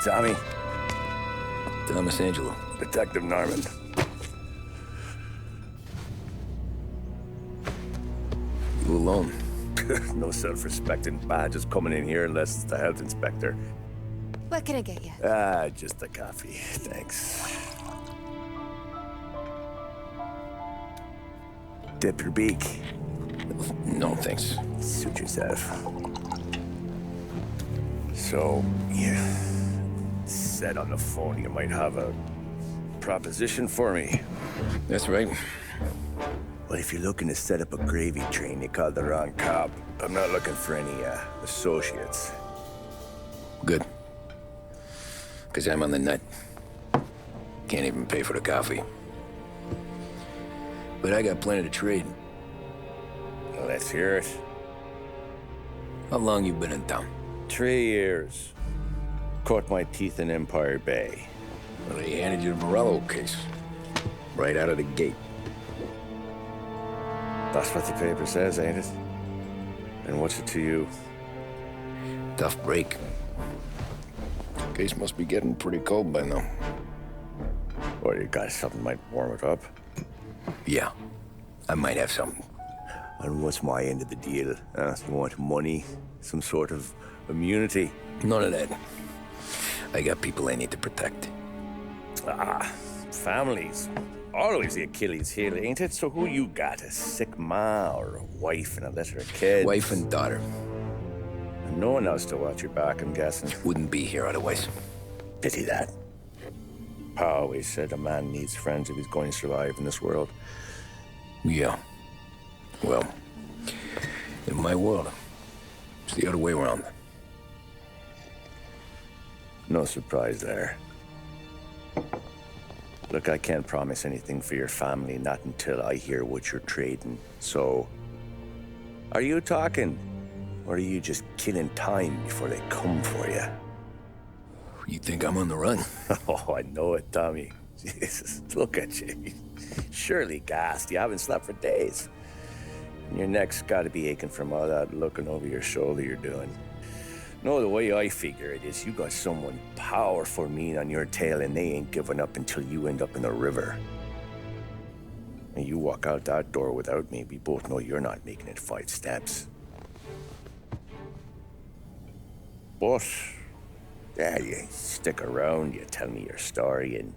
Tommy. Thomas Angelo. Detective Norman. You alone? No self-respecting badges coming in here unless it's the health inspector. What can I get you? Just a coffee, thanks. Dip your beak. No, thanks. Suit yourself. So, you said on the phone you might have a proposition for me. That's right. Well, if you're looking to set up a gravy train, you called the wrong cop. I'm not looking for any, associates. Good. Because I'm on the nut. Can't even pay for the coffee. But I got plenty to trade. Well, let's hear it. How long you been in town? 3 years. Caught my teeth in Empire Bay. Well, they handed you the Morello case. Right out of the gate. That's what the paper says, ain't it? And what's it to you? Tough break. Case must be getting pretty cold by now. Or you got something might warm it up? Yeah, I might have something. And what's my end of the deal? You want money? Some sort of immunity? None of that. I got people I need to protect. Families. Always the Achilles heel, ain't it? So who you got? A sick ma or a wife and a litter of kids? Wife and daughter. And no one else to watch your back, I'm guessing. Wouldn't be here otherwise. Pity that. Pa always said a man needs friends if he's going to survive in this world. Yeah. Well, in my world, it's the other way around. No surprise there. Look, I can't promise anything for your family, not until I hear what you're trading. So, are you talking? Or are you just killing time before they come for you? You think I'm on the run? Oh, I know it, Tommy. Jesus, look at you. Surely gassed. You haven't slept for days. And your neck's got to be aching from all that looking over your shoulder you're doing. No, the way I figure it is you got someone powerful mean on your tail and they ain't giving up until you end up in the river. And you walk out that door without me, we both know you're not making it 5 steps. But, yeah, you stick around, you tell me your story, and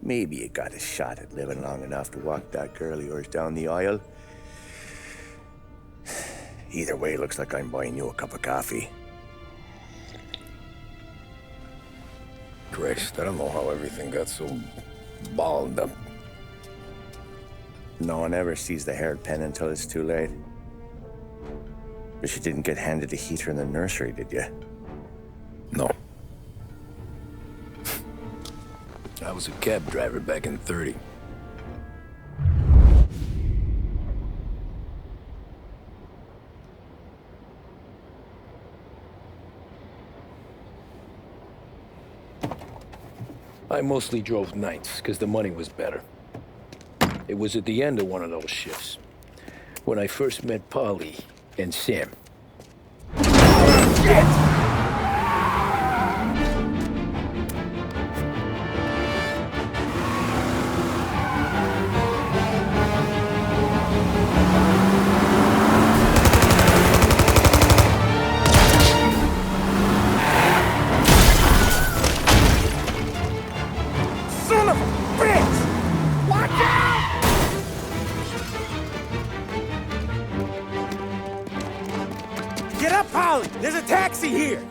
maybe you got a shot at living long enough to walk that girl of yours down the aisle. Either way, it looks like I'm buying you a cup of coffee. Christ, I don't know how everything got so balled up. No one ever sees the haired pen until it's too late. But you didn't get handed a heater in the nursery, did you? No. I was a cab driver back in '30. I mostly drove nights, because the money was better. It was at the end of one of those shifts, when I first met Polly and Sam. Shit! There's a taxi here.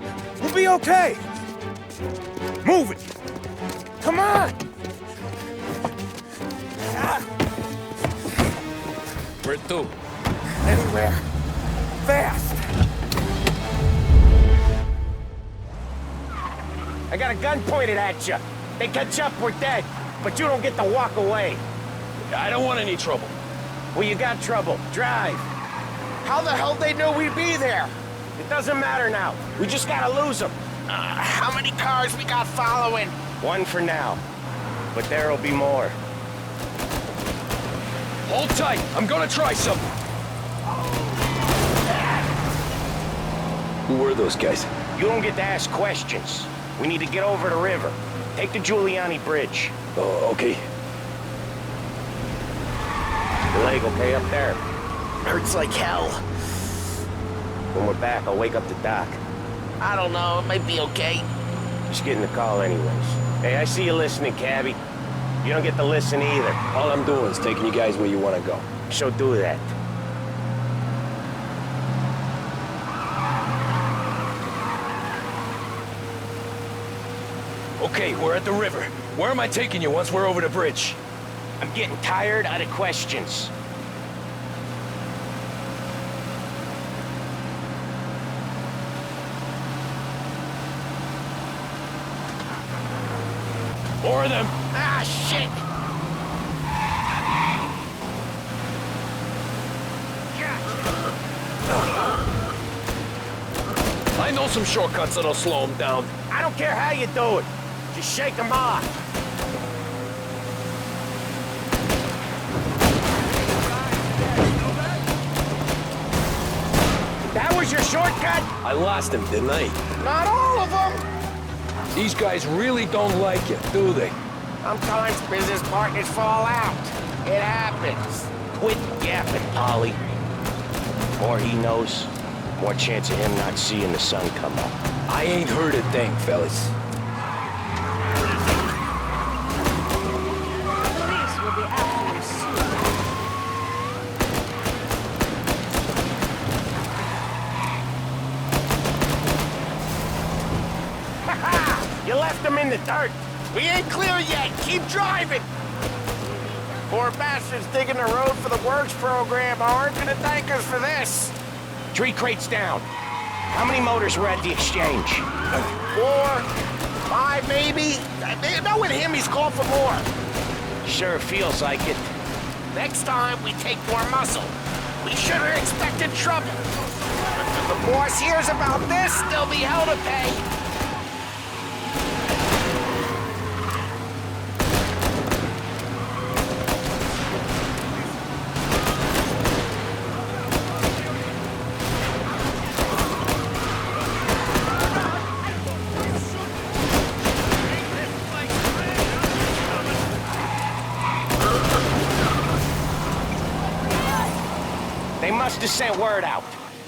We'll be okay. Move it. Come on. Where to? Anywhere. Fast. I got a gun pointed at you. They catch up, we're dead. But you don't get to walk away. I don't want any trouble. Well, you got trouble. Drive. How the hell they knew we'd be there? It doesn't matter now. We just gotta lose them. How many cars we got following? 1 for now. But there'll be more. Hold tight. I'm gonna try something. Who were those guys? You don't get to ask questions. We need to get over the river. Take the Giuliani Bridge. Oh, okay. Your leg okay up there? Hurts like hell. When we're back, I'll wake up the doc. I don't know, it might be okay. Just getting the call anyways. Hey, I see you listening, cabbie. You don't get to listen either. All I'm doing is taking you guys where you want to go. So do that. Okay, we're at the river. Where am I taking you once we're over the bridge? I'm getting tired of the questions. More of them. Ah, shit! I know some shortcuts that'll slow them down. I don't care how you do it. Just shake them off. That was your shortcut? I lost him, didn't I? Not all of them. These guys really don't like you, do they? Sometimes business partners fall out. It happens. Quit yapping, Polly. More he knows, more chance of him not seeing the sun come up. I ain't heard a thing, fellas. Police will be after you soon. Ha! You left them in the dirt. We ain't clear yet! Keep driving! Poor bastards digging the road for the works program aren't gonna thank us for this. 3 crates down. How many motors were at the exchange? 4, 5 maybe? No, with him he's called for more. Sure feels like it. Next time we take more muscle. We should have expected trouble. If the boss hears about this, there'll be hell to pay. They must have sent word out.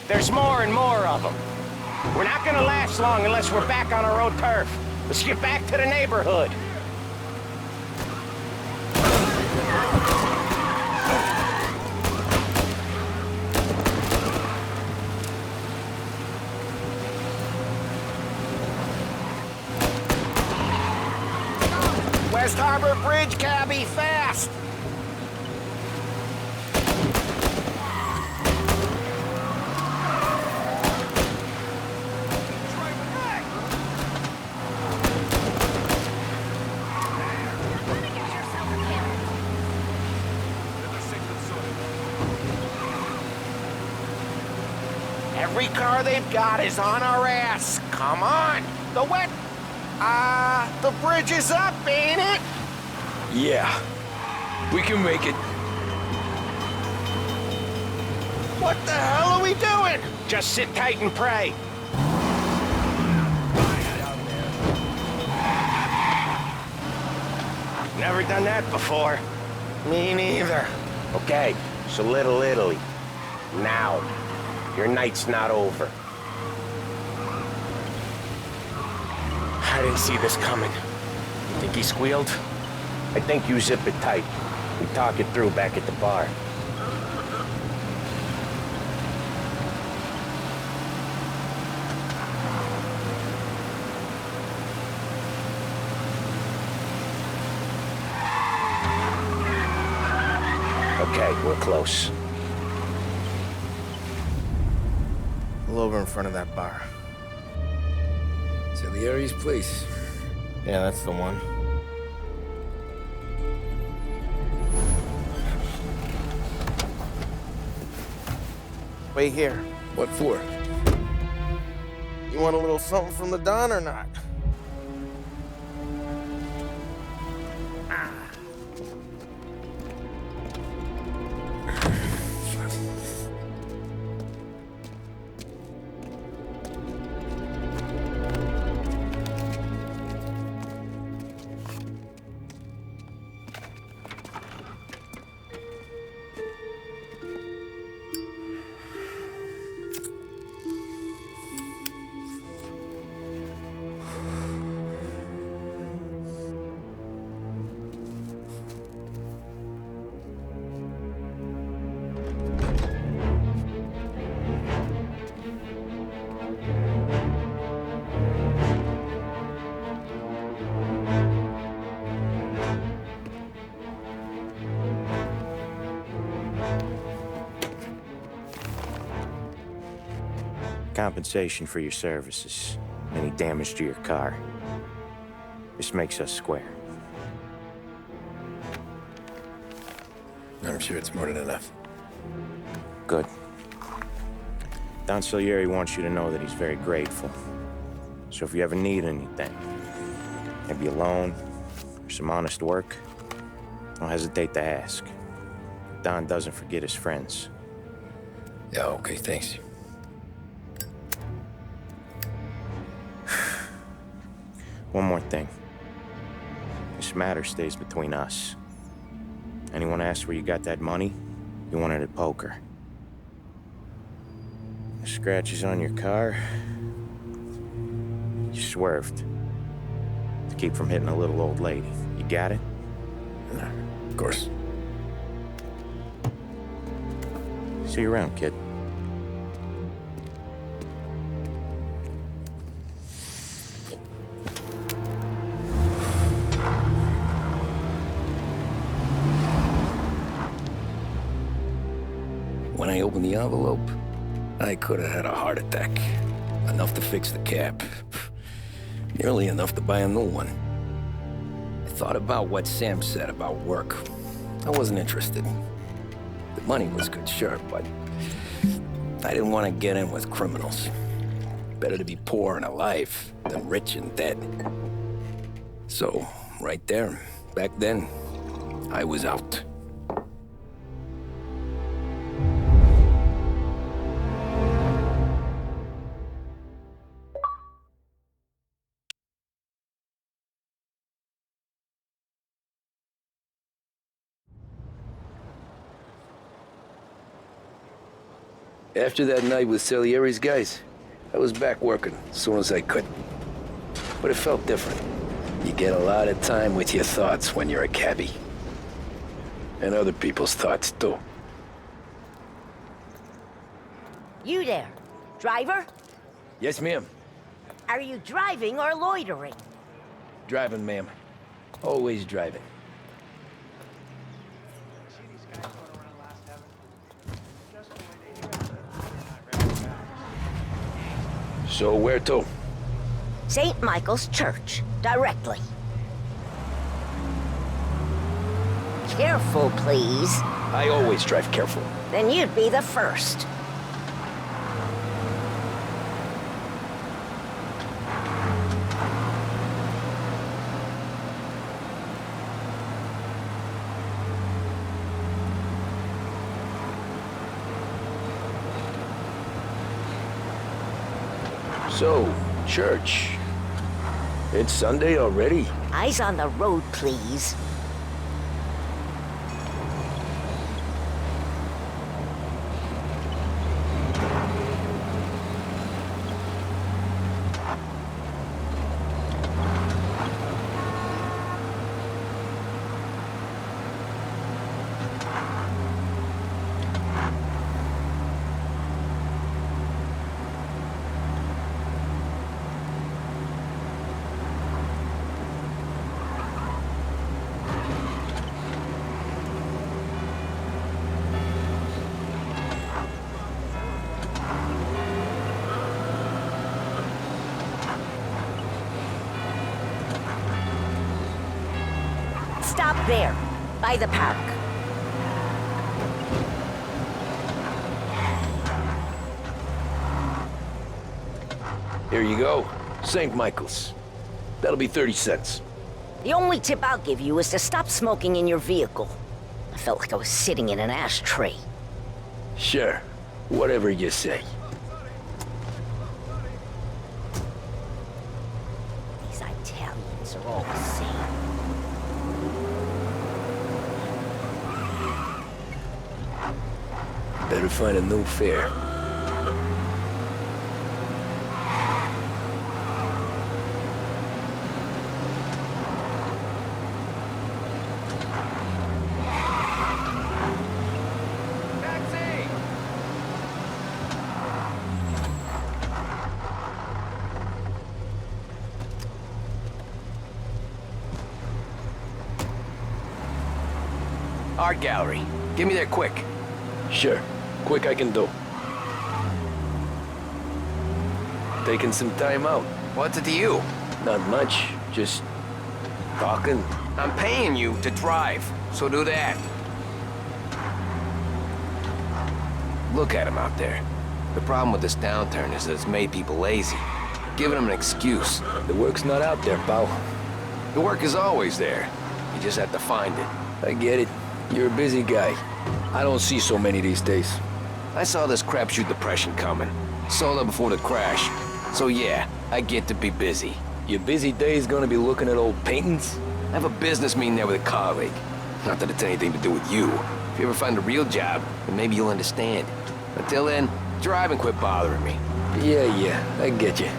There's more and more of them. We're not gonna last long unless we're back on our own turf. Let's get back to the neighborhood. West Harbor Bridge, cabbie, fast! Every car they've got is on our ass. Come on! The bridge is up, ain't it? Yeah. We can make it. What the hell are we doing? Just sit tight and pray. Never done that before. Me neither. Okay, so Little Italy. Now. Your night's not over. I didn't see this coming. You think he squealed? I think you zip it tight. We talk it through back at the bar. Okay, we're close. Pull over in front of that bar. Salieri's place. Yeah, that's the one. Wait here. What for? You want a little something from the Don or not? Compensation for your services. Any damage to your car. This makes us square. I'm sure it's more than enough. Good. Don Salieri wants you to know that he's very grateful. So if you ever need anything, maybe a loan or some honest work, don't hesitate to ask. Don doesn't forget his friends. Yeah, okay, thanks. One more thing. This matter stays between us. Anyone asks where you got that money, you won it at poker. The scratches on your car, you swerved to keep from hitting a little old lady. You got it? Of course. See you around, kid. When I opened the envelope, I could have had a heart attack. Enough to fix the cap. Nearly enough to buy a new one. I thought about what Sam said about work. I wasn't interested. The money was good, sure, but I didn't want to get in with criminals. Better to be poor and alive than rich and dead. So, right there, back then, I was out. After that night with Salieri's guys, I was back working as soon as I could. But it felt different. You get a lot of time with your thoughts when you're a cabbie. And other people's thoughts, too. You there. Driver? Yes, ma'am. Are you driving or loitering? Driving, ma'am. Always driving. So where to? St. Michael's Church. Directly. Careful, please. I always drive careful. Then you'd be the first. So, church. It's Sunday already? Eyes on the road, please. Stop there, by the park. Here you go. St. Michael's. That'll be 30 cents. The only tip I'll give you is to stop smoking in your vehicle. I felt like I was sitting in an ashtray. Sure. Whatever you say. These Italians are all the same. Better find a new fare. Art gallery. Get me there quick. Sure. Quick I can do. Taking some time out. What's it to you? Not much. Just talking. I'm paying you to drive, so do that. Look at him out there. The problem with this downturn is that it's made people lazy. Giving them an excuse. The work's not out there, pal. The work is always there. You just have to find it. I get it. You're a busy guy. I don't see so many these days. I saw this crapshoot depression coming. Sold it before the crash. So yeah, I get to be busy. Your busy day's gonna be looking at old paintings? I have a business meeting there with a colleague. Not that it's anything to do with you. If you ever find a real job, then maybe you'll understand. Until then, drive and quit bothering me. Yeah, I get you.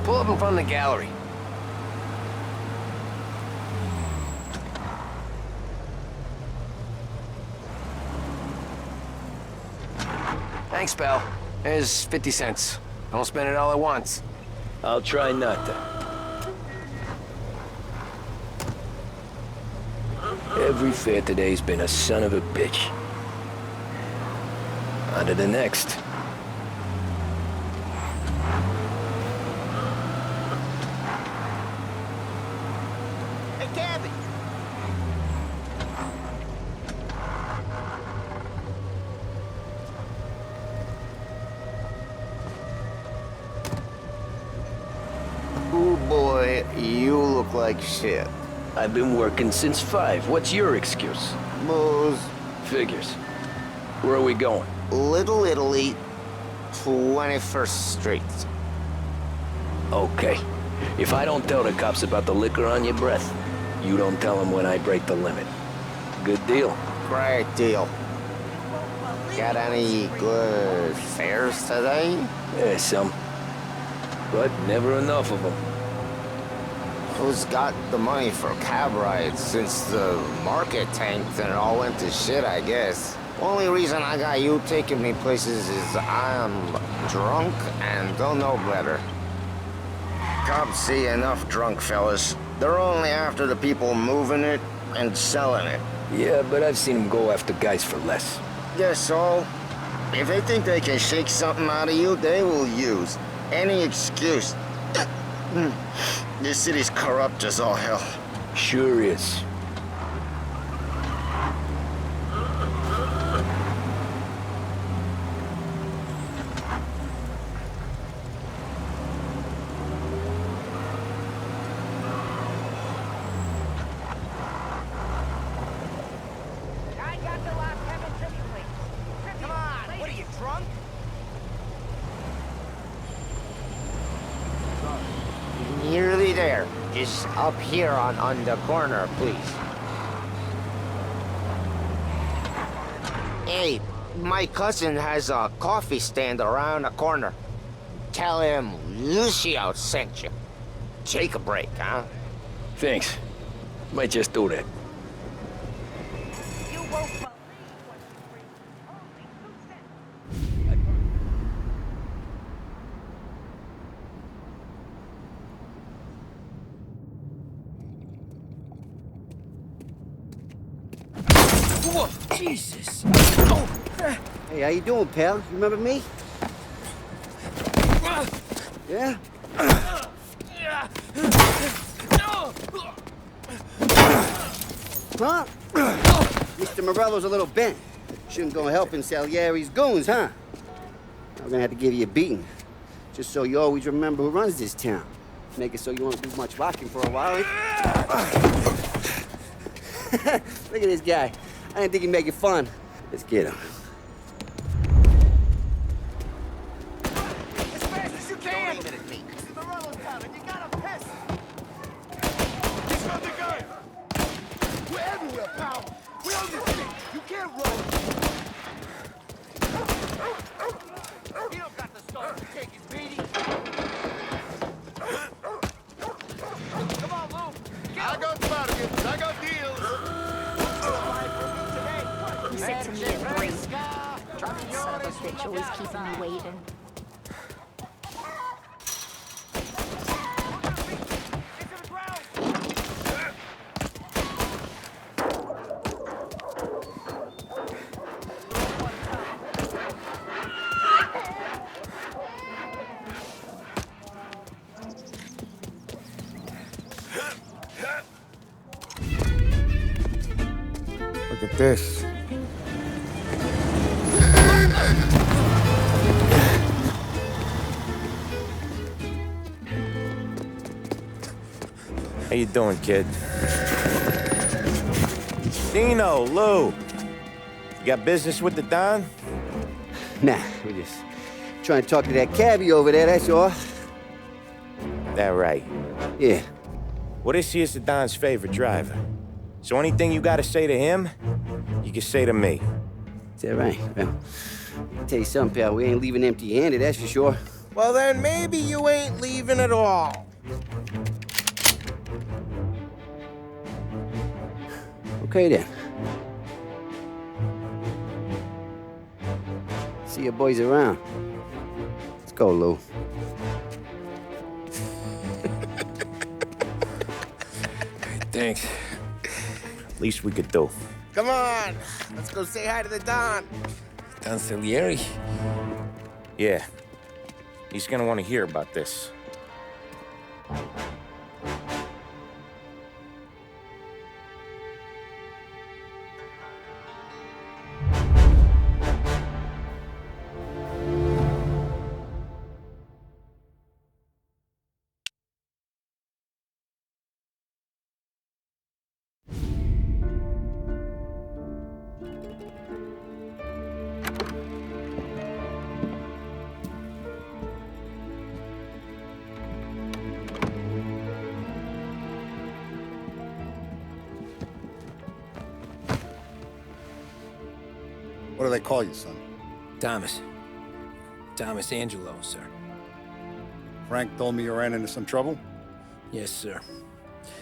Pull up in front of the gallery. Thanks, pal. Here's 50 cents. Don't spend it all at once. I'll try not to. Every fare today's been a son of a bitch. On to the next. Hey, Cabby! Ooh boy, you look like shit. I've been working since 5. What's your excuse? Booze. Figures. Where are we going? Little Italy, 21st Street. Okay. If I don't tell the cops about the liquor on your breath, you don't tell them when I break the limit. Good deal. Great deal. Got any good fares today? Yeah, some. But never enough of them. Who's got the money for cab rides since the market tanked and it all went to shit, I guess? Only reason I got you taking me places is I'm drunk and don't know better. Cops see enough drunk fellas. They're only after the people moving it and selling it. Yeah, but I've seen them go after guys for less. Guess so. If they think they can shake something out of you, they will use any excuse. This city's corrupt as all hell. Sure is. Come on, what are you, drunk? Nearly there. Just up here on the corner, please. Hey, my cousin has a coffee stand around the corner. Tell him Lucio sent you. Take a break, huh? Thanks. Might just do that. You won't believe what you bring. Only 2 cents. Whoa, Jesus! Hey, how you doing, pal? You remember me? Yeah? Huh? Mr. Morello's a little bent. Shouldn't go helping Salieri's goons, huh? I'm gonna have to give you a beating. Just so you always remember who runs this town. Make it so you won't do much walking for a while. Look at this guy. I didn't think he'd make it fun. Let's get him. As fast as you can! Don't aim it at me. This is Morello's coming. You gotta piss! He's got the gun! We're everywhere, pal! We own this thing! You can't run! He don't got the stuff to take his beating! Come on, Lou! I got bargains! I got deals! You said to me at 3. Son of a bitch always keeping me waiting. Look at this. How you doing, kid? Dino, Lou. You got business with the Don? Nah, we're just trying to talk to that cabbie over there, that's all. That right. Yeah. Well, this here's the Don's favorite driver. So anything you gotta say to him, you can say to me. Is that right? Well, I'll tell you something, pal. We ain't leaving empty-handed, that's for sure. Well, then maybe you ain't leaving at all. Okay, then. See your boys around. Let's go, Lou. Thanks. Least we could do. Come on, let's go say hi to the Don. Don Salieri? Yeah. He's gonna want to hear about this. What do they call you, son? Thomas. Thomas Angelo, sir. Frank told me you ran into some trouble? Yes, sir.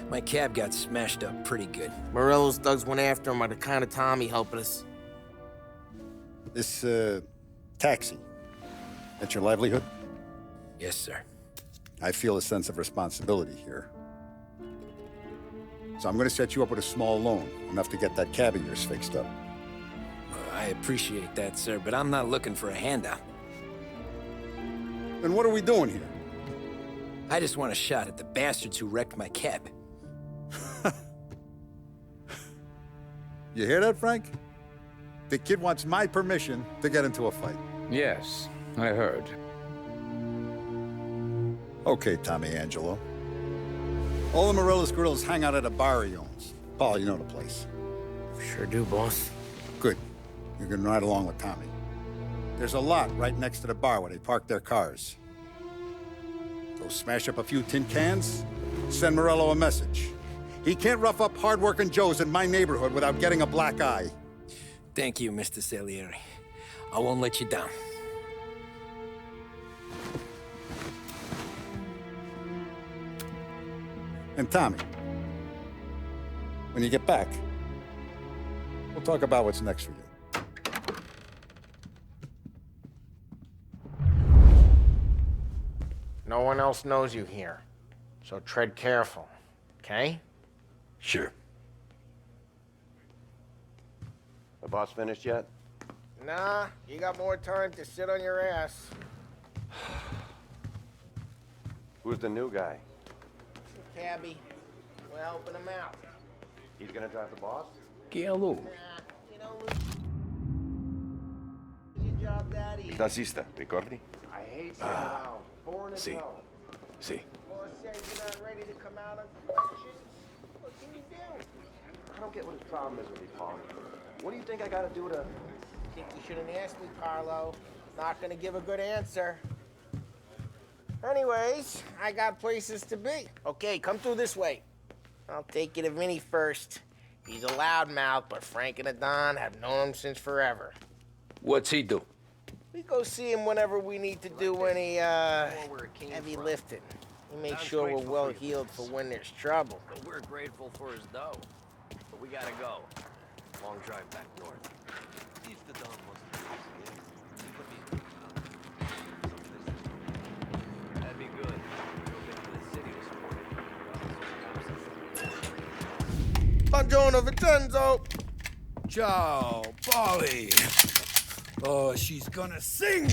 My cab got smashed up pretty good. Morello's thugs went after him on account of Tommy helping us. This, taxi, that's your livelihood? Yes, sir. I feel a sense of responsibility here. So I'm gonna set you up with a small loan, enough to get that cab of yours fixed up. I appreciate that, sir, but I'm not looking for a handout. Then what are we doing here? I just want a shot at the bastards who wrecked my cab. You hear that, Frank? The kid wants my permission to get into a fight. Yes, I heard. Okay, Tommy Angelo. All the Morello's girls hang out at a bar he owns. Paul, you know the place. Sure do, boss. Good. You can ride along with Tommy. There's a lot right next to the bar where they park their cars. Go smash up a few tin cans, send Morello a message. He can't rough up hard-working Joes in my neighborhood without getting a black eye. Thank you, Mr. Salieri. I won't let you down. And Tommy, when you get back, we'll talk about what's next for you. No one else knows you here, so tread careful, okay? Sure. The boss finished yet? Nah, you got more time to sit on your ass. Who's the new guy? Cabby, we're helping him out. He's gonna drive the boss? Giallo. You know, your job, Daddy. Tassista, ricordi? I hate saying it out. Born in Sì. hell. Sì. Boss says you're not ready to come out on questions. What can you do? I don't get what his problem is with me, Paul. What do you think I gotta do to... I think you shouldn't ask me, Carlo. Not gonna give a good answer. Anyways, I got places to be. Okay, come through this way. I'll take you to Vinny first. He's a loudmouth, but Frank and the Don have known him since forever. What's he do? We go see him whenever we need to do any, heavy lifting. He makes sure we're well healed for when there's trouble. We're grateful for his dough, but we gotta go. Long drive back north. If the Don that'd be good. We'll get to the city this morning. Buongiorno, Vincenzo! Ciao, Polly. Oh, she's gonna sing.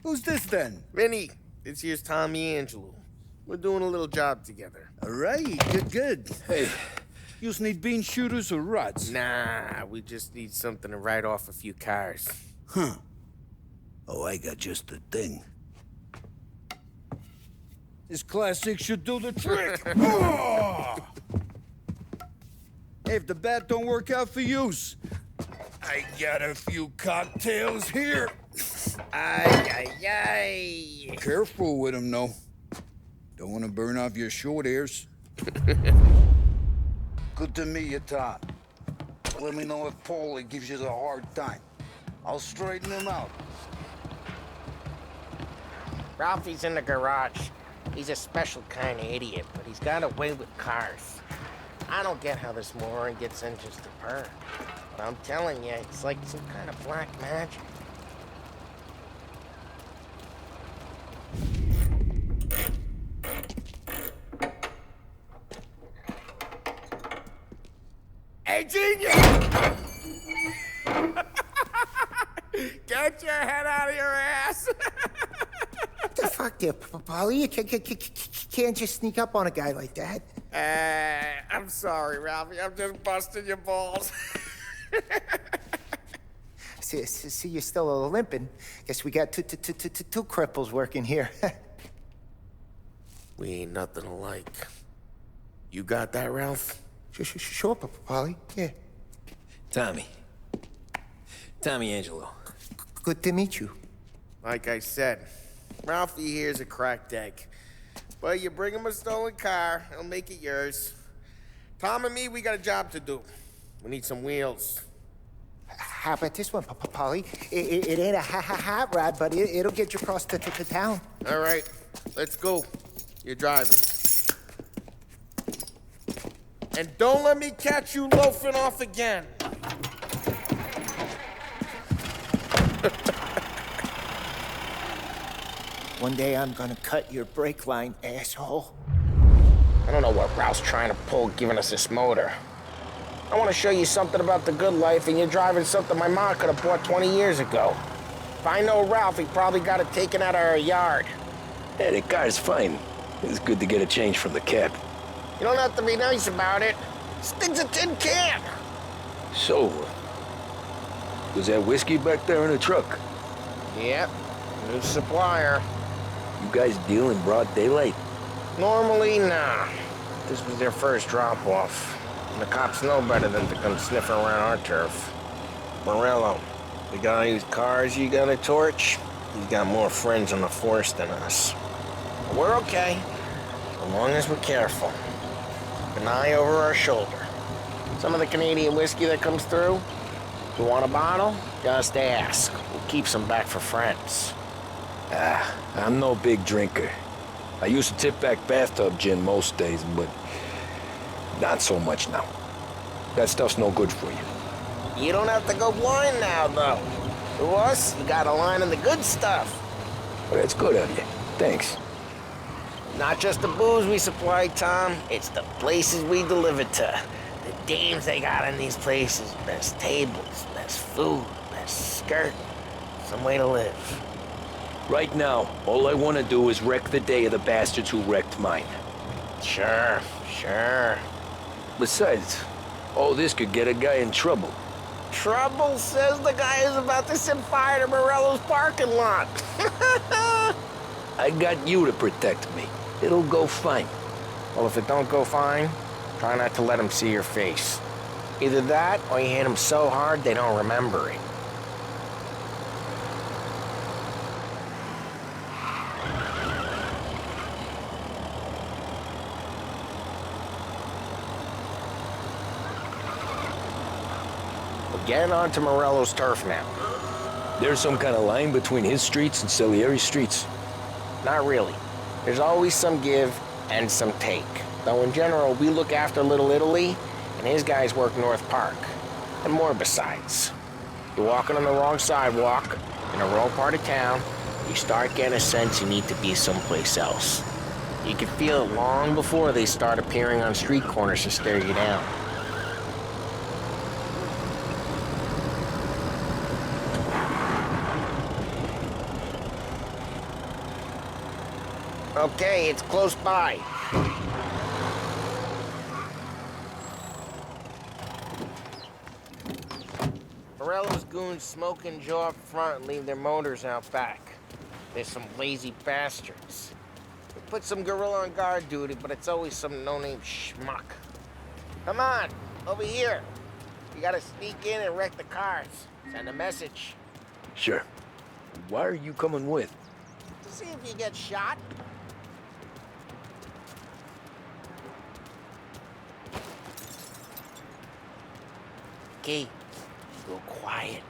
Who's this then? Vinny, this here's Tommy Angelo. We're doing a little job together. All right, good. Hey, you need bean shooters or rods? Nah, we just need something to write off a few cars. Huh. Oh, I got just the thing. This classic should do the trick. Oh! Hey, if the bat don't work out for yous, I got a few cocktails here. Ay, ay, ay. Careful with them, though. Don't want to burn off your short hairs. Good to meet you, Tom. Let me know if Paulie gives you the hard time. I'll straighten him out. Ralphie's in the garage. He's a special kind of idiot, but he's got a way with cars. I don't get how this moron gets engines to purr. But I'm telling you, it's like some kind of black magic. Hey, genius! Get your head out of your ass! What the fuck there, Polly? You can't just sneak up on a guy like that. I'm sorry, Ralphie. I'm just busting your balls. See, you're still limping. Guess we got two cripples working here. We ain't nothing alike. You got that, Ralph? Sure, Polly. Yeah. Tommy Angelo. Good to meet you. Like I said, Ralphie here's a cracked egg. But you bring him a stolen car, he'll make it yours. Tom and me, we got a job to do. We need some wheels. How about this one, Polly? It ain't a hot rod, but it'll get you across to town. All right, let's go. You're driving. And don't let me catch you loafing off again. One day I'm gonna cut your brake line, asshole. I don't know what Ralph's trying to pull giving us this motor. I want to show you something about the good life, and you're driving something my mom could have bought 20 years ago. If I know Ralph, he probably got it taken out of our yard. Yeah, the car's fine. It's good to get a change from the cab. You don't have to be nice about it. This thing's a tin can. So, was that whiskey back there in the truck? Yep, new supplier. You guys deal in broad daylight? Normally, nah. This was their first drop-off. And the cops know better than to come sniffing around our turf. Morello, the guy whose cars you got a torch, he's got more friends on the force than us. But we're okay, as long as we're careful. Keep an eye over our shoulder. Some of the Canadian whiskey that comes through, if you want a bottle, just ask. We'll keep some back for friends. I'm no big drinker. I used to tip back bathtub gin most days, but not so much now. That stuff's no good for you. You don't have to go blind now, though. To us, you got a line of the good stuff. Well, that's good of you. Thanks. Not just the booze we supply, Tom. It's the places we deliver to. The dames they got in these places. Best tables, best food, best skirt. Some way to live. Right now, all I want to do is wreck the day of the bastards who wrecked mine. Sure. Besides, all this could get a guy in trouble. Trouble says the guy is about to set fire to Morello's parking lot. I got you to protect me. It'll go fine. Well, if it don't go fine, try not to let them see your face. Either that, or you hit them so hard they don't remember it. We're getting onto Morello's turf now. There's some kind of line between his streets and Salieri's streets. Not really. There's always some give and some take. Though in general, we look after Little Italy, and his guys work North Park. And more besides. You're walking on the wrong sidewalk, in the wrong part of town, you start getting a sense you need to be someplace else. You can feel it long before they start appearing on street corners to stare you down. Okay, it's close by. Morello's goons smoke and Joe up front and leave their motors out back. They're some lazy bastards. We put some gorilla on guard duty, but it's always some no-name schmuck. Come on, over here. You gotta sneak in and wreck the cars. Send a message. Sure. Why are you coming with? To see if you get shot. Okay, go quiet.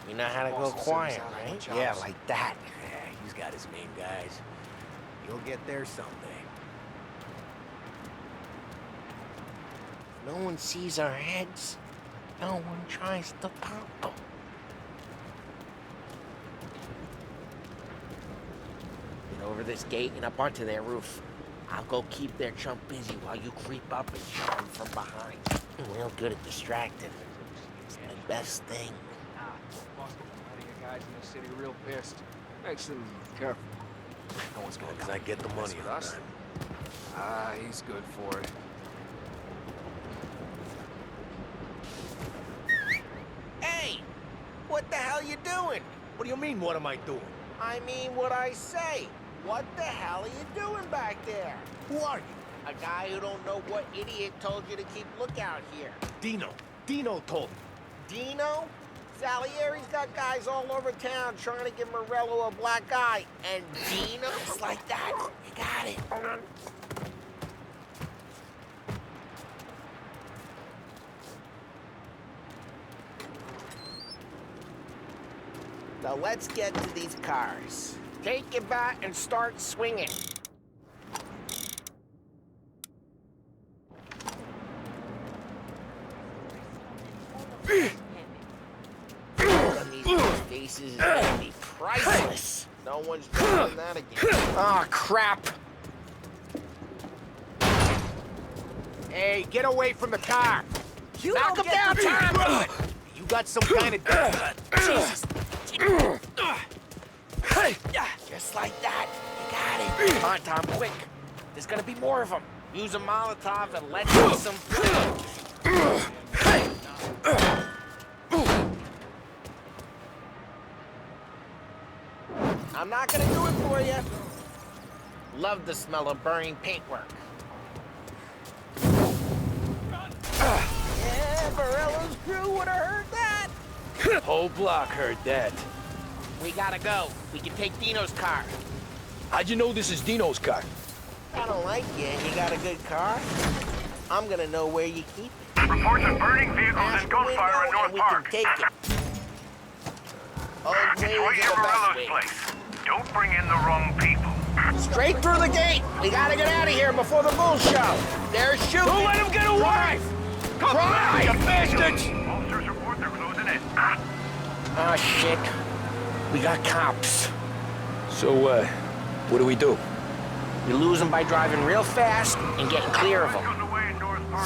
You know how to go quiet, right? Yeah, like that. Yeah, he's got his main guys. You'll get there someday. No one sees our heads. No one tries to pop them. Get over this gate and up onto their roof. I'll go keep their chump busy while you creep up and shove him from behind. I'm real good at distracting. It's the best thing. Guys in the city real pissed. Makes them careful. No one's gonna, because I get the money with us. Ah, he's good for it. Hey! What the hell you doing? What do you mean, what am I doing? I mean what I say. What the hell are you doing back there? Who are you? A guy who don't know what idiot told you to keep lookout here. Dino. Dino told me. Dino? Salieri's got guys all over town trying to give Morello a black eye. And Dino's like that? You got it. Now let's get to these cars. Take your bat and start swinging. These faces is gonna be priceless. No one's doing that again. Oh, crap. Hey, get away from the car! You knock him down, Tom! You got some kind of... Jesus! Just like that. You got it. Come on, Tom, quick. There's gonna be more of them. Use a Molotov and let out some flames. I'm not gonna do it for you. Love the smell of burning paintwork. Yeah, Morello's crew would have heard that. Whole block heard that. We gotta go. We can take Dino's car. How'd you know this is Dino's car? I don't like you and you got a good car. I'm gonna know where you keep it. Reports of burning vehicles and gunfire in North Park. We can take it. It's right near Morello's place. Don't bring in the wrong people. Straight through the gate. We gotta get out of here before the bulls show. They're shooting. Don't let him get away! Come Drive! you bastards! Officers report they're closing in. Oh, shit. We got cops. So, what do we do? You lose them by driving real fast and getting clear of them.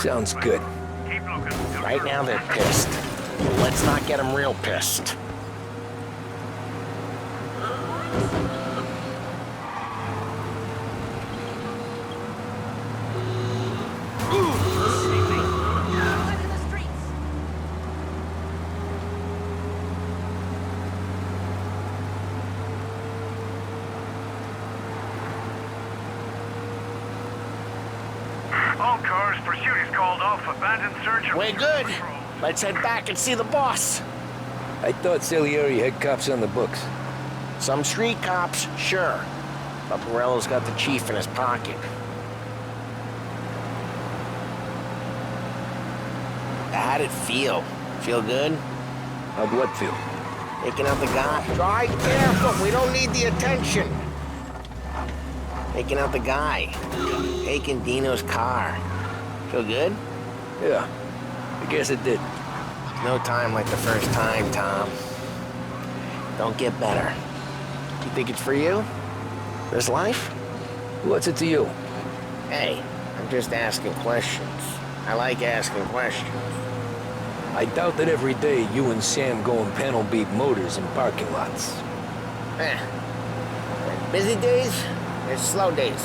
Sounds good. Right now they're pissed. Let's not get them real pissed. Abandoned search of... We're good. Let's head back and see the boss. I thought Salieri had cops on the books. Some street cops, sure. But Morello's got the chief in his pocket. How'd it feel? Feel good? How'd what feel? Taking out the guy. Drive careful, we don't need the attention. Taking out the guy. Taking Dino's car. Feel good? Yeah, I guess it did. No time like the first time, Tom. Don't get better. You think it's for you? This life? What's it to you? Hey, I'm just asking questions. I like asking questions. I doubt that every day you and Sam go and panel beat motors in parking lots. There's busy days, there's slow days.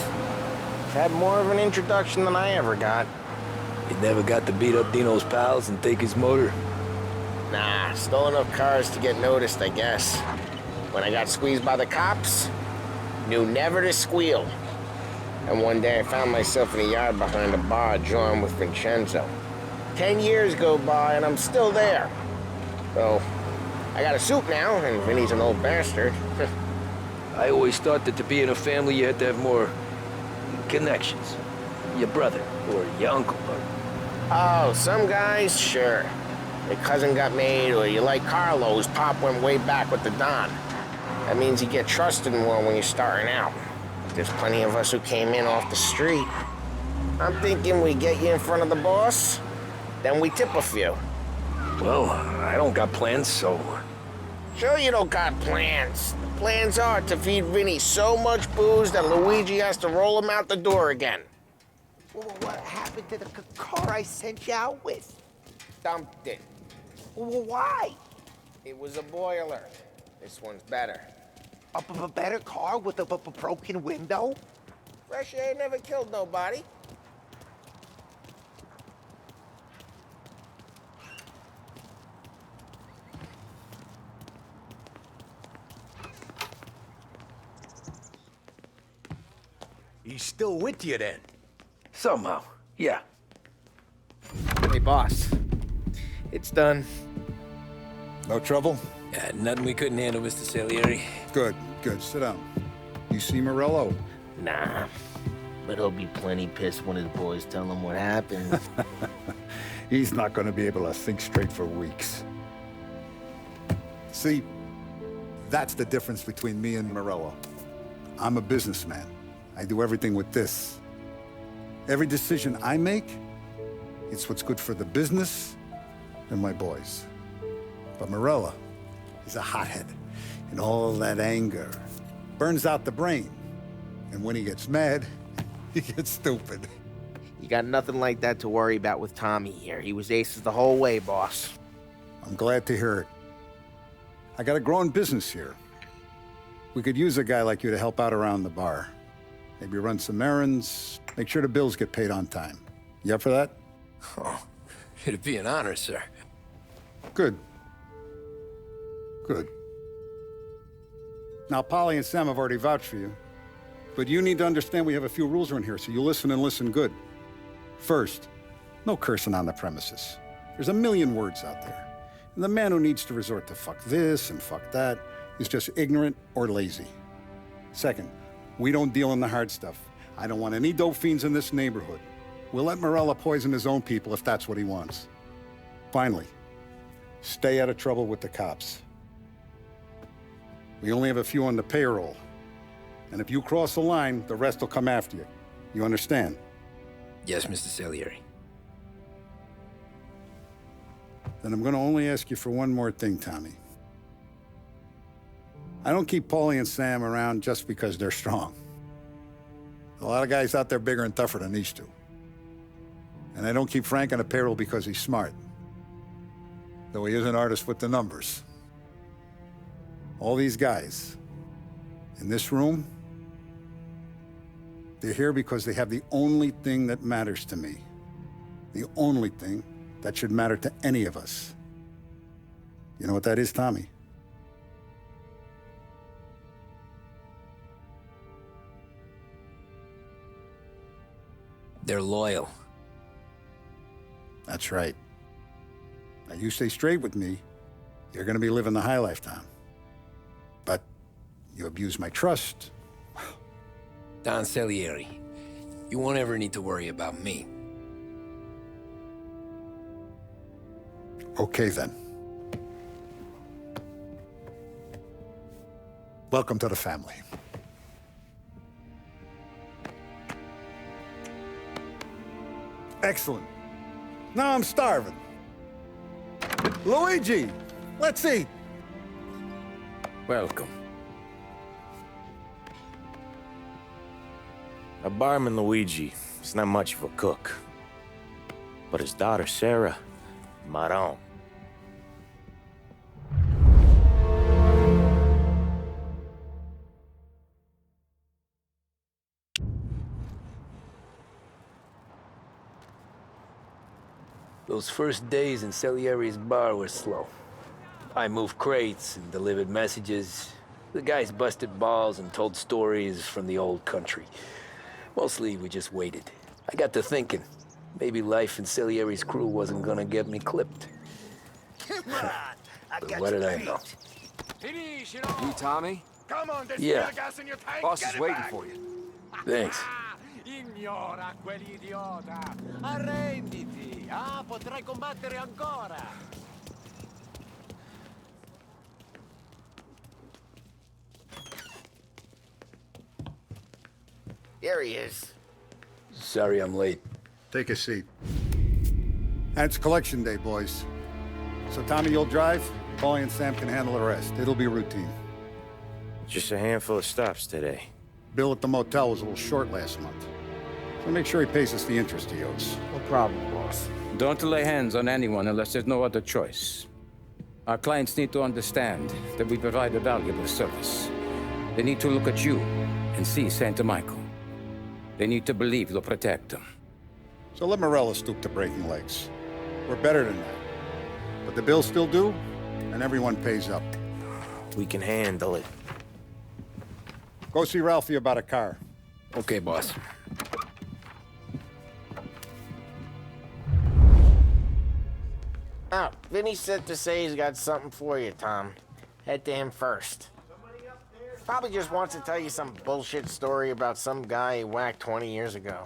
Had more of an introduction than I ever got. You never got to beat up Dino's pals and take his motor? Nah, stole enough cars to get noticed, I guess. When I got squeezed by the cops, knew never to squeal. And one day I found myself in a yard behind a bar drawing with Vincenzo. 10 years go by and I'm still there. So, I got a suit now, and Vinny's an old bastard. I always thought that to be in a family you had to have more connections. Your brother, or your uncle, or... Oh, some guys, sure. Your cousin got made, or you like Carlos, Pop went way back with the Don. That means you get trusted more when you're starting out. There's plenty of us who came in off the street. I'm thinking we get you in front of the boss, then we tip a few. Well, I don't got plans, so... Sure you don't got plans. The plans are to feed Vinny so much booze that Luigi has to roll him out the door again. What happened to the car I sent you out with? Dumped it. Why? It was a boiler. This one's better. A better car with a broken window? Fresh air never killed nobody. He's still with you then? Somehow, yeah. Hey, boss. It's done. No trouble? Yeah, nothing we couldn't handle, Mr. Salieri. Good, good. Sit down. You see Morello? Nah. But he'll be plenty pissed when his boys tell him what happened. He's not going to be able to think straight for weeks. See, that's the difference between me and Morello. I'm a businessman. I do everything with this. Every decision I make, it's what's good for the business and my boys. But Morello is a hothead, and all that anger burns out the brain. And when he gets mad, he gets stupid. You got nothing like that to worry about with Tommy here. He was aces the whole way, boss. I'm glad to hear it. I got a growing business here. We could use a guy like you to help out around the bar. Maybe run some errands, make sure the bills get paid on time. You up for that? Oh, it'd be an honor, sir. Good. Good. Now, Polly and Sam have already vouched for you. But you need to understand we have a few rules around here, so you listen and listen good. First, no cursing on the premises. There's a million words out there. And the man who needs to resort to fuck this and fuck that is just ignorant or lazy. Second, we don't deal in the hard stuff. I don't want any dope fiends in this neighborhood. We'll let Morello poison his own people if that's what he wants. Finally, stay out of trouble with the cops. We only have a few on the payroll. And if you cross the line, the rest will come after you. You understand? Yes, Mr. Salieri. Then I'm going to only ask you for one more thing, Tommy. I don't keep Paulie and Sam around just because they're strong. A lot of guys out there bigger and tougher than these two. And I don't keep Frank on the payroll because he's smart. Though he is an artist with the numbers. All these guys in this room, they're here because they have the only thing that matters to me. The only thing that should matter to any of us. You know what that is, Tommy? They're loyal. That's right. Now, you stay straight with me, you're gonna be living the high life, Tom. But you abuse my trust. Don Salieri, you won't ever need to worry about me. Okay, then. Welcome to the family. Excellent. Now I'm starving. Luigi, let's eat. Welcome. Our barman Luigi is not much of a cook. But his daughter Sarah, Maron. Those first days in Salieri's bar were slow. I moved crates and delivered messages. The guys busted balls and told stories from the old country. Mostly, we just waited. I got to thinking, maybe life in Salieri's crew wasn't gonna get me clipped. But what did I know? You, Tommy? Come on, there's Yeah. still gas in your tank. Boss Get is it waiting back. for you. Thanks. Ignora quell'idiota! Arrenditi! Ah, potrai combattere ancora! Here he is. Sorry I'm late. Take a seat. And it's collection day, boys. So Tommy, you'll drive. Paulie and Sam can handle the rest. It'll be routine. Just a handful of stops today. Bill at the motel was a little short last month. So make sure he pays us the interest he owes. No problem, boss. Don't lay hands on anyone unless there's no other choice. Our clients need to understand that we provide a valuable service. They need to look at you and see Santa Michael. They need to believe you'll protect them. So let Morella stoop to breaking legs. We're better than that. But the bills still due, and everyone pays up. We can handle it. Go see Ralphie about a car. Okay, boss. Oh, Vinny said to say he's got something for you, Tom. Head to him first. Probably just wants to tell you some bullshit story about some guy he whacked 20 years ago.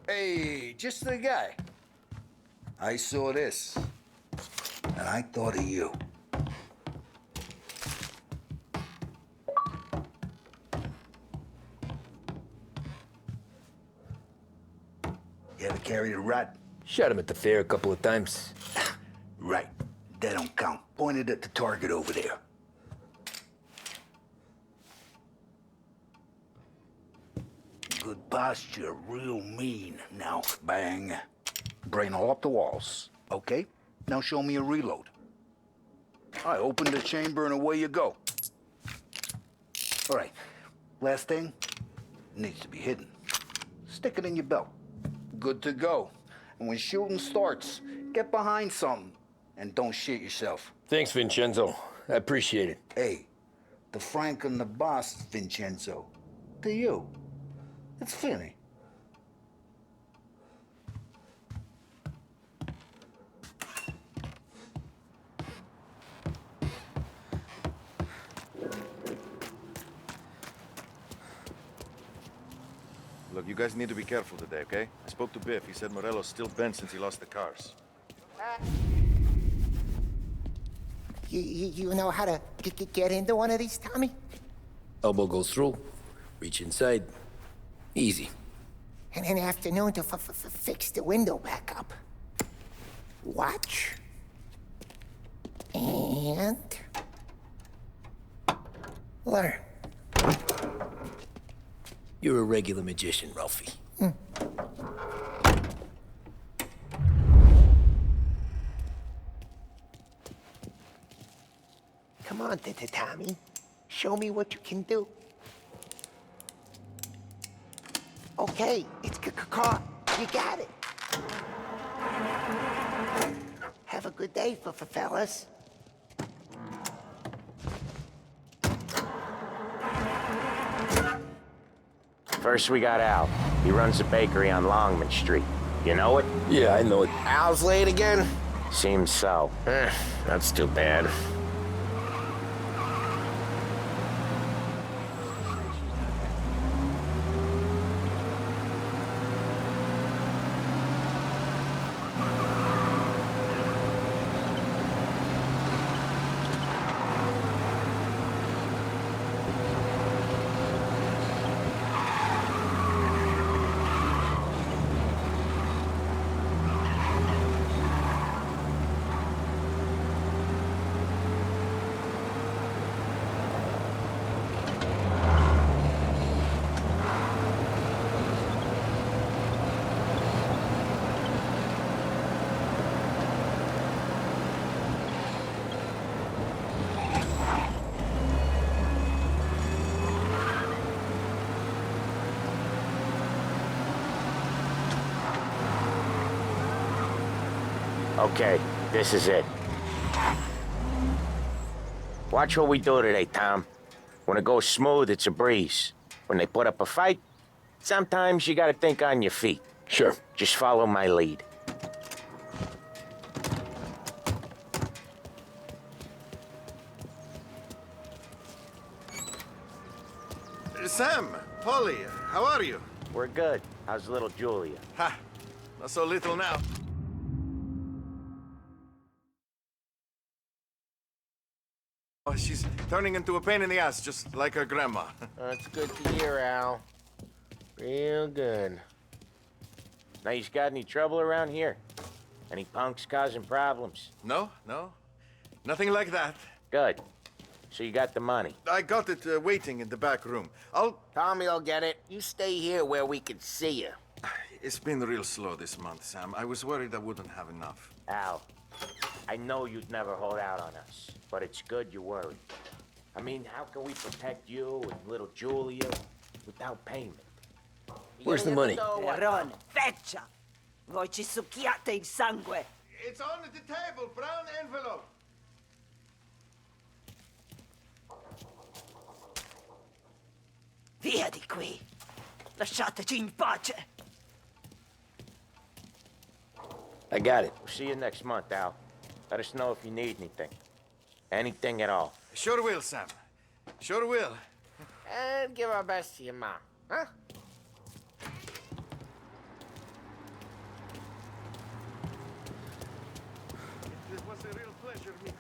Hey, just the guy. I saw this, and I thought of you. You ever carried a rat? Shot him at the fair a couple of times. Right. That don't count. Pointed at the target over there. Good posture, real mean. Now, bang. Brain all up the walls. Okay? Now show me a reload. I open the chamber and away you go. All right. Last thing. Needs to be hidden. Stick it in your belt. Good to go. And when shooting starts, get behind something. And don't shit yourself. Thanks, Vincenzo. I appreciate it. Hey, the Frank and the boss, Vincenzo. To you. It's Finny. Look, you guys need to be careful today, okay? I spoke to Biff. He said Morello's still bent since he lost the cars. You know how to get into one of these, Tommy? Elbow goes through, reach inside. Easy. And in the afternoon to fix the window back up. Watch. And... learn. You're a regular magician, Ralphie. Come on, Tommy. Show me what you can do. Okay, it's caught. You got it. Have a good day, fellas. First we got Al. He runs a bakery on Longman Street. You know it? Yeah, I know it. Al's late again? Seems so. That's too bad. Okay, this is it. Watch what we do today, Tom. When it goes smooth, it's a breeze. When they put up a fight, sometimes you gotta think on your feet. Sure. Just follow my lead. Sam, Polly, how are you? We're good. How's little Julia? Ha! Not so little now. Oh, she's turning into a pain in the ass, just like her grandma. That's good to hear, Al. Real good. Now, you got any trouble around here? Any punks causing problems? No, no. Nothing like that. Good. So you got the money? I got it waiting in the back room. Tommy will get it. You stay here where we can see you. It's been real slow this month, Sam. I was worried I wouldn't have enough. Al, I know you'd never hold out on us, but it's good you're worried. I mean, how can we protect you and little Julia without payment? Where's the money? Terrone, feccia! Voi ci succhiate il sangue! It's on the table, brown envelope. Via di qui! Lasciateci in pace! I got it. We'll see you next month, Al. Let us know if you need anything. Anything at all. Sure will, Sam. Sure will. And give our best to your mom, huh? It was a real pleasure meeting.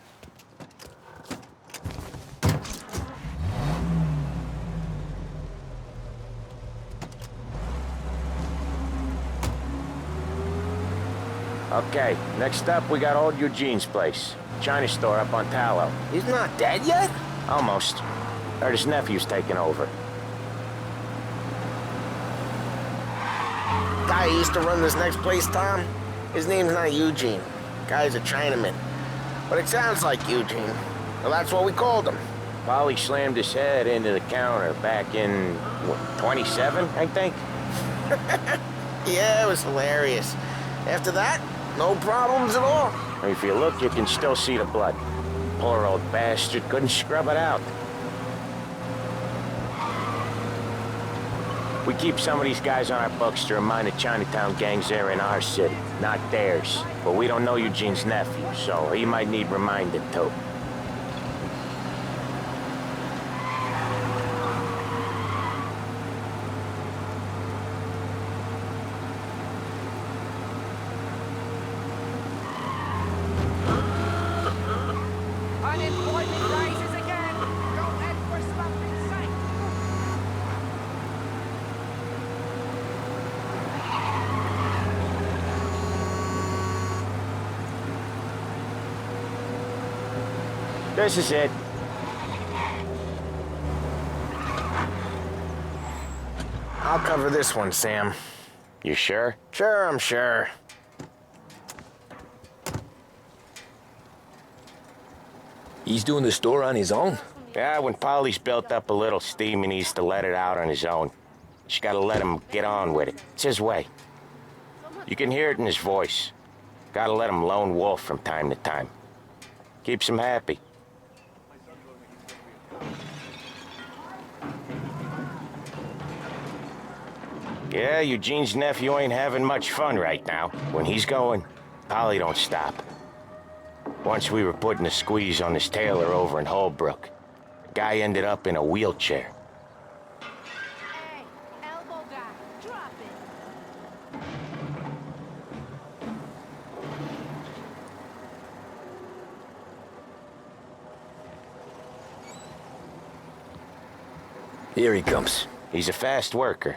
Okay, next up, we got old Eugene's place. China store up on Tallow. He's not dead yet? Almost. Heard his nephew's taking over. Guy who used to run this next place, Tom? His name's not Eugene. Guy's a Chinaman. But it sounds like Eugene. Well, that's what we called him. Polly slammed his head into the counter back in, what, 27, I think? Yeah, it was hilarious. After that, no problems at all. If you look, you can still see the blood. Poor old bastard couldn't scrub it out. We keep some of these guys on our books to remind the Chinatown gangs they're in our city, not theirs. But we don't know Eugene's nephew, so he might need reminded too. Unemployment rises again! Go head for something safe! This is it. I'll cover this one, Sam. You sure? Sure, I'm sure. He's doing the store on his own? Yeah, when Polly's built up a little steam, he needs to let it out on his own. Just gotta let him get on with it. It's his way. You can hear it in his voice. Gotta let him lone wolf from time to time. Keeps him happy. Yeah, Eugene's nephew ain't having much fun right now. When he's going, Polly don't stop. Once we were putting a squeeze on this tailor over in Holbrook. The guy ended up in a wheelchair. Hey, elbow guy, drop it. Here he comes. He's a fast worker.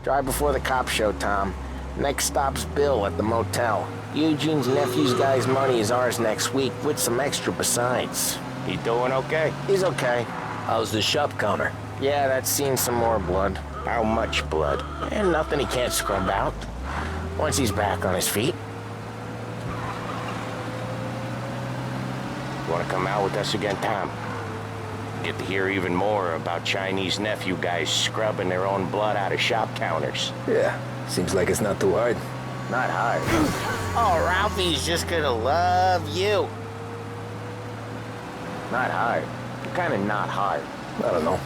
Drive before the cops show, Tom. Next stop's Bill at the motel. Eugene's nephew's guy's money is ours next week, with some extra besides. He doing okay? He's okay. How's the shop counter? Yeah, that's seen some more blood. How much blood? And nothing he can't scrub out. Once he's back on his feet. You wanna come out with us again, Tom? Get to hear even more about Chinese nephew guys scrubbing their own blood out of shop counters. Yeah, seems like it's not too hard. Not hard. Oh, Ralphie's just gonna love you. Not hard. Kinda not hard. I don't know.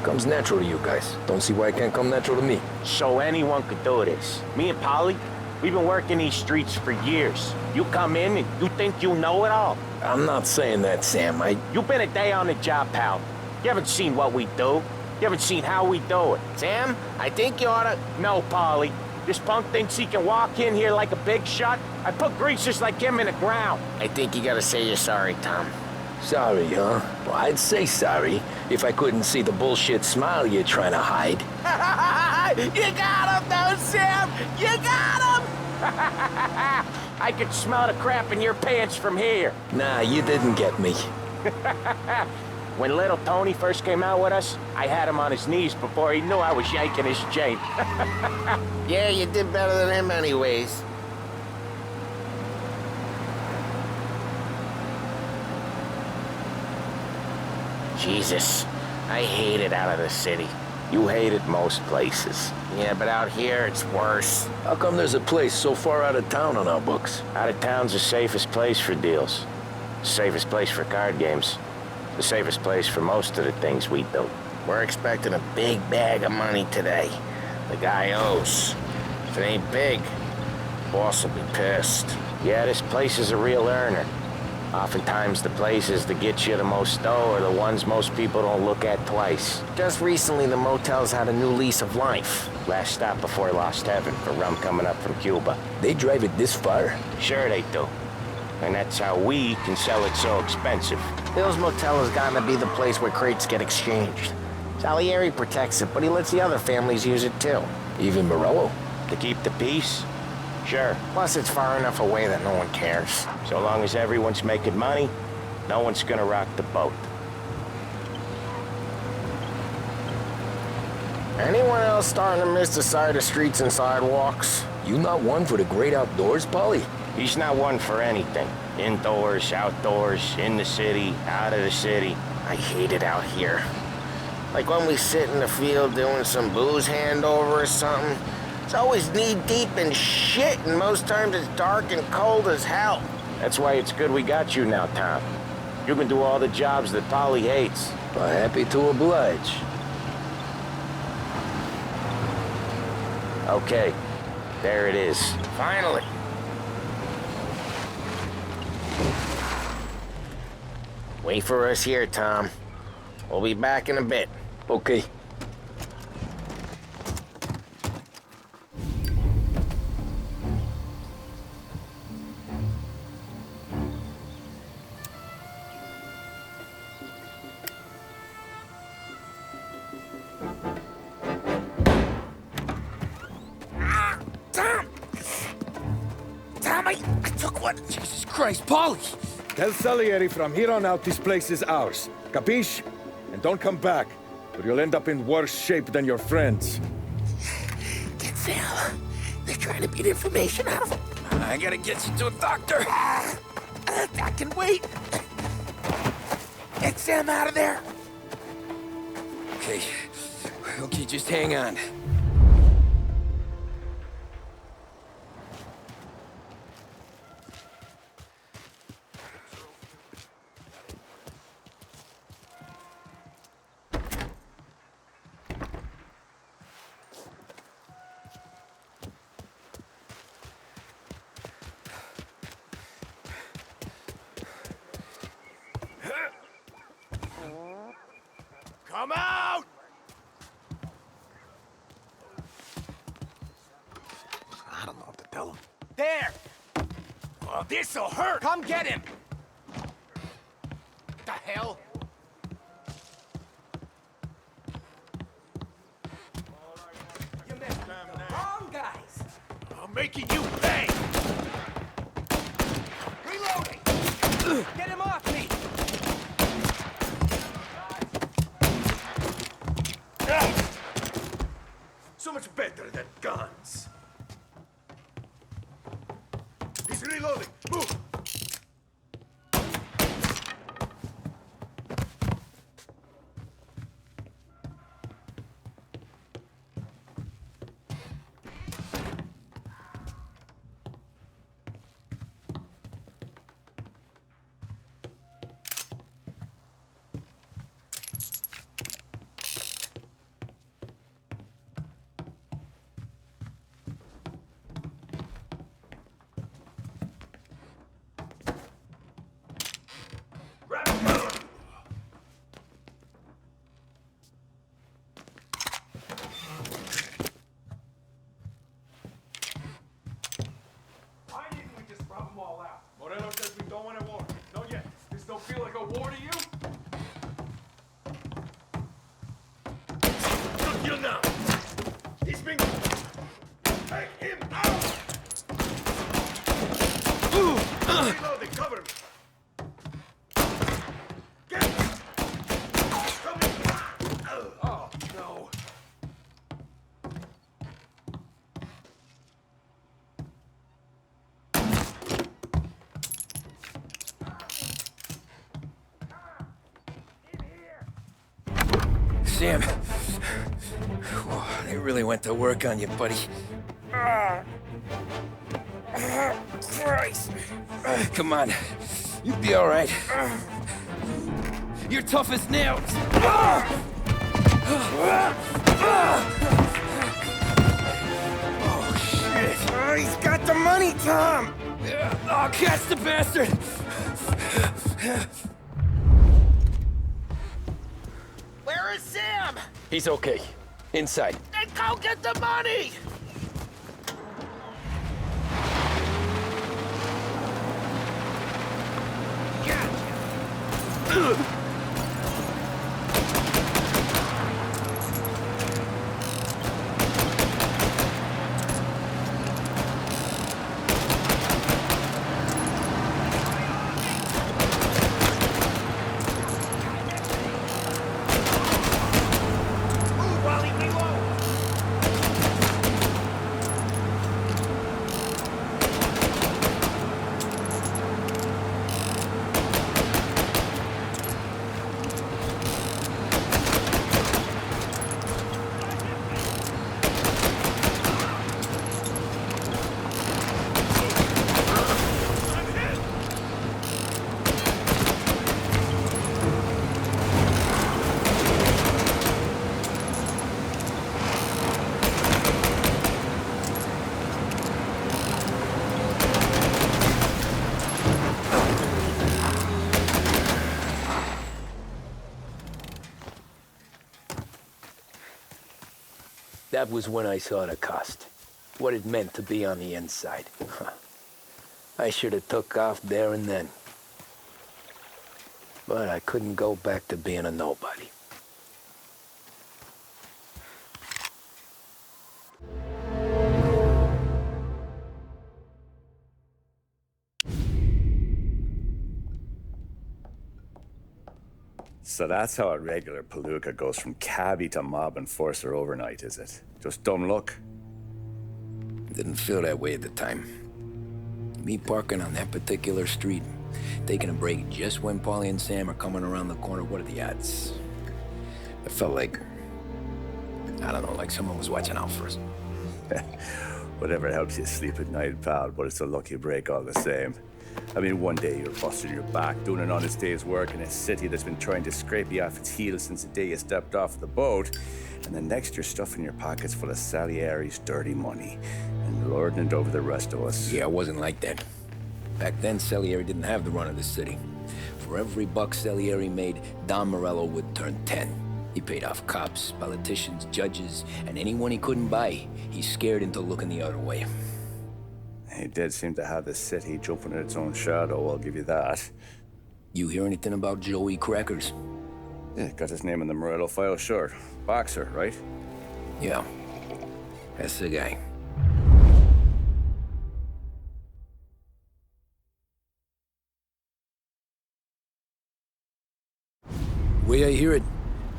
Comes natural to you guys. Don't see why it can't come natural to me. So anyone could do this. Me and Polly, we've been working these streets for years. You come in and you think you know it all. I'm not saying that, Sam. You've been a day on the job, pal. You haven't seen what we do. You haven't seen how we do it. Sam, I think you oughta... No, Polly. This punk thinks he can walk in here like a big shot. I put greasers like him in the ground. I think you gotta say you're sorry, Tom. Sorry, huh? Well, I'd say sorry if I couldn't see the bullshit smile you're trying to hide. You got him, though, Sam! You got him! I could smell the crap in your pants from here. Nah, you didn't get me. When little Tony first came out with us, I had him on his knees before he knew I was yanking his chain. Yeah, you did better than him anyways. Jesus, I hate it out of the city. You hate it most places. Yeah, but out here, it's worse. How come there's a place so far out of town on our books? Out of town's the safest place for deals. The safest place for card games. The safest place for most of the things we do. We're expecting a big bag of money today. The guy owes. If it ain't big, boss will be pissed. Yeah, this place is a real earner. Oftentimes the places that get you the most dough are the ones most people don't look at twice. Just recently, the motel's had a new lease of life. Last stop before Lost Heaven for rum coming up from Cuba. They drive it this far? Sure they do. And that's how we can sell it so expensive. Bill's Motel has gotten to be the place where crates get exchanged. Salieri protects it, but he lets the other families use it too. Even Morello? To keep the peace? Sure. Plus, it's far enough away that no one cares. So long as everyone's making money, no one's gonna rock the boat. Anyone else starting to miss the side of streets and sidewalks? You not one for the great outdoors, Polly? He's not one for anything. Indoors, outdoors, in the city, out of the city. I hate it out here. Like when we sit in the field doing some booze handover or something. It's always knee-deep in shit, and most times it's dark and cold as hell. That's why it's good we got you now, Tom. You can do all the jobs that Polly hates. Well, happy to oblige. Okay, there it is. Finally. Wait for us here, Tom. We'll be back in a bit. Okay. I took one. Jesus Christ, Polly! Tell Salieri from here on out this place is ours. Capiche? And don't come back, or you'll end up in worse shape than your friends. Get Sal. They're trying to beat information out of him. I gotta get you to a doctor. I can wait. Get Sam out of there. Okay. Okay, just hang on. I'm out! I don't know what to tell him. There! Oh, this'll hurt! Come get him! What the hell? You messed with the wrong guys! I'm making you pay! Reloading! Get him off me! So much better than guns. He's reloading. Move! Morello says we don't want a war. No yet. This don't feel like a war to you? Look you now. He's been... Take him out! Reloading, cover me. Get him! Coming! Oh, no. Sam, they really went to work on you, buddy. Christ. Come on, you'll be all right. You're tough as nails. Oh, shit. He's got the money, Tom. Oh, catch the bastard. Where is Sam? He's okay. Inside. Then go get the money! Gotcha! That was when I saw the cost. What it meant to be on the inside. I should have took off there and then. But I couldn't go back to being a nobody. So that's how a regular palooka goes from cabbie to mob enforcer overnight, is it? Just dumb luck? Didn't feel that way at the time. Me parking on that particular street, taking a break just when Paulie and Sam are coming around the corner, what are the odds? I felt like, I don't know, like someone was watching out for us. Whatever helps you sleep at night, pal, but it's a lucky break all the same. I mean, one day you're busting your back, doing an honest day's work in a city that's been trying to scrape you off its heels since the day you stepped off the boat, and the next you're stuffing your pockets full of Salieri's dirty money and lording it over the rest of us. Yeah, it wasn't like that. Back then, Salieri didn't have the run of the city. For every buck Salieri made, Don Morello would turn 10. He paid off cops, politicians, judges, and anyone he couldn't buy. He scared into looking the other way. He did seem to have the city jumping in its own shadow, I'll give you that. You hear anything about Joey Crackers? Yeah, got his name in the Morello file, sure. Boxer, right? Yeah, that's the guy. Way I hear it,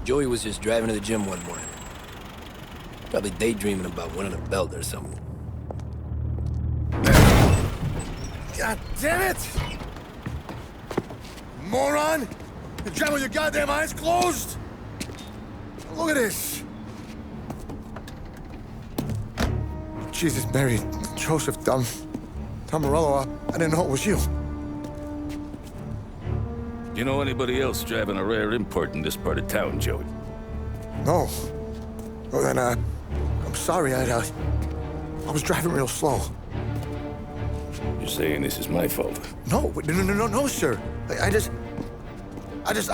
Joey was just driving to the gym one morning. Probably daydreaming about winning a belt or something. God damn it! Moron! You're driving with your goddamn eyes closed? Look at this! Jesus, Mary, Joseph, Tom Morello, I didn't know it was you. You know anybody else driving a rare import in this part of town, Joey? No. Well, then, I'm sorry, I was driving real slow. You're saying this is my fault? No, sir. I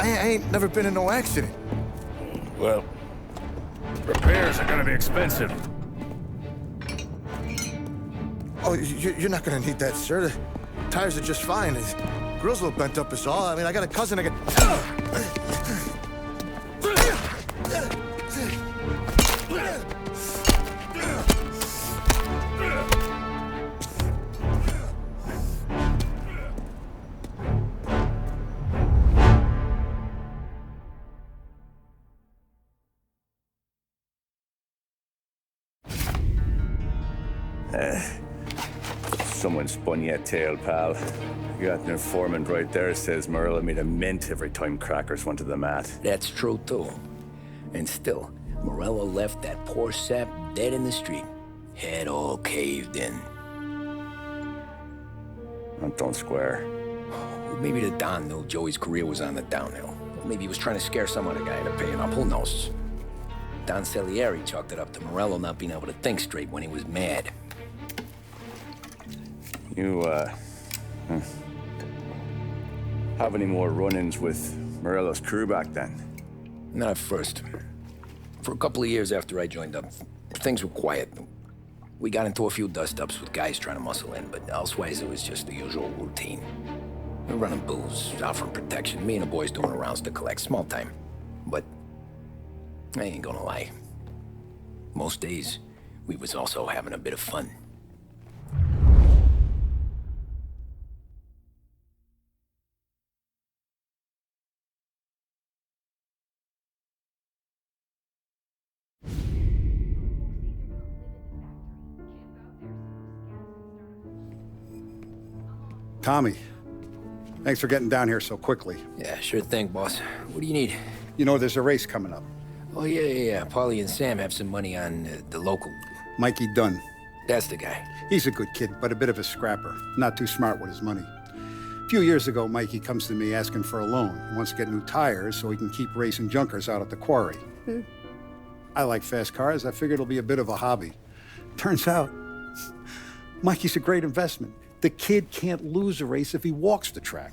ain't never been in no accident. Well, repairs are gonna be expensive. Oh, you're not gonna need that, sir. The tires are just fine. The grill's a little bent up is all. I mean, I got a cousin I can... Someone spun you a tale, pal. You got an informant right there says Morello made a mint every time Crackers went to the mat. That's true, too. And still, Morello left that poor sap dead in the street. Head all caved in. That don't square. Maybe the Don knew Joey's career was on the downhill. Maybe he was trying to scare some other guy into paying up. Who knows? Don Salieri chalked it up to Morello not being able to think straight when he was mad. You, have any more run-ins with Morello's crew back then? Not at first. For a couple of years after I joined up, things were quiet. We got into a few dust-ups with guys trying to muscle in, but elsewise it was just the usual routine. We were running booze, offering protection, me and the boys doing rounds to collect, small time. But I ain't gonna lie. Most days, we was also having a bit of fun. Tommy, thanks for getting down here so quickly. Yeah, sure thing, boss. What do you need? You know, there's a race coming up. Oh, yeah. Paulie and Sam have some money on the local. Mikey Dunn. That's the guy. He's a good kid, but a bit of a scrapper. Not too smart with his money. A few years ago, Mikey comes to me asking for a loan. He wants to get new tires so he can keep racing junkers out at the quarry. I like fast cars. I figured it'll be a bit of a hobby. Turns out, Mikey's a great investment. The kid can't lose a race if he walks the track.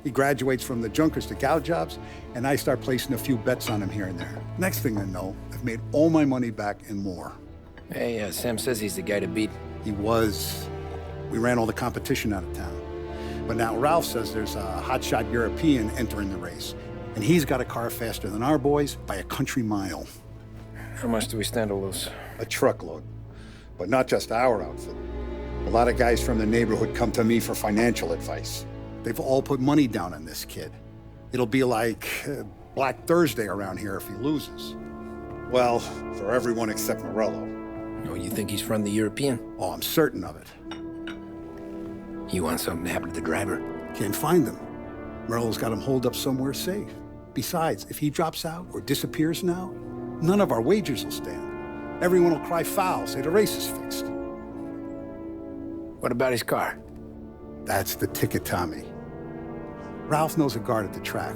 He graduates from the junkers to gal jobs, and I start placing a few bets on him here and there. Next thing I know, I've made all my money back and more. Hey, Sam says he's the guy to beat. He was. We ran all the competition out of town. But now Ralph says there's a hotshot European entering the race, and he's got a car faster than our boys by a country mile. How much do we stand to lose? A truckload. But not just our outfit. A lot of guys from the neighborhood come to me for financial advice. They've all put money down on this kid. It'll be like Black Thursday around here if he loses. Well, for everyone except Morello. Oh, you think he's from the European? Oh, I'm certain of it. You want something to happen to the driver? Can't find him. Morello's got him holed up somewhere safe. Besides, if he drops out or disappears now, none of our wagers will stand. Everyone will cry foul, say the race is fixed. What about his car? That's the ticket, Tommy. Ralph knows a guard at the track.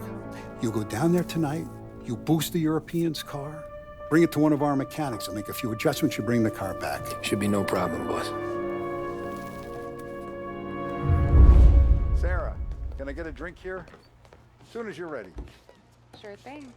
You go down there tonight, you boost the European's car, bring it to one of our mechanics. I'll make a few adjustments, you bring the car back. Should be no problem, boss. Sarah, can I get a drink here? As soon as you're ready. Sure thing.